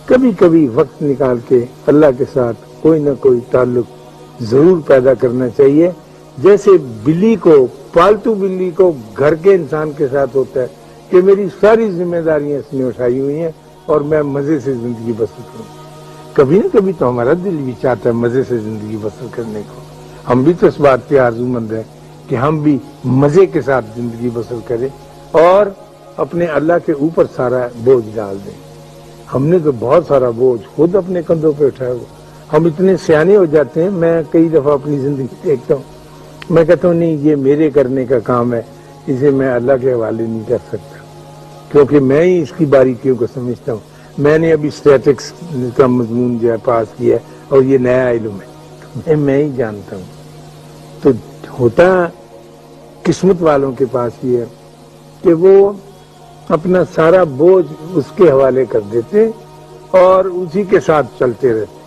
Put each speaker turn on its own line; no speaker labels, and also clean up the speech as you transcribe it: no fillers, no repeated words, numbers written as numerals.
کبھی کبھی وقت نکال کے اللہ کے ساتھ کوئی نہ کوئی تعلق ضرور پیدا کرنا چاہیے. جیسے بلی کو، پالتو بلی کو گھر کے انسان کے ساتھ ہوتا ہے کہ میری ساری ذمہ داریاں اس نے اٹھائی ہوئی ہیں اور میں مزے سے زندگی بسر کروں. کبھی نہ کبھی تو ہمارا دل بھی چاہتا ہے مزے سے زندگی بسر کرنے کو. ہم بھی تو اس بات پہ آرزو مند ہیں کہ ہم بھی مزے کے ساتھ زندگی بسر کریں اور اپنے اللہ کے اوپر سارا بوجھ ڈال دیں. ہم نے تو بہت سارا بوجھ خود اپنے کندھوں پہ اٹھایا ہوا. ہم اتنے سیانے ہو جاتے ہیں، میں کئی دفعہ اپنی زندگی دیکھتا ہوں، میں کہتا ہوں نہیں یہ میرے کرنے کا کام ہے، اسے میں اللہ کے حوالے نہیں کر سکتا، کیونکہ میں ہی اس کی باریکیوں کو سمجھتا ہوں. میں نے ابھی اسٹیٹکس کا مضمون جو ہے پاس کیا ہے اور یہ نیا علم ہے، میں ہی جانتا ہوں. تو ہوتا قسمت والوں کے پاس یہ ہے کہ وہ اپنا سارا بوجھ اس کے حوالے کر دیتے اور اسی کے ساتھ چلتے رہتے.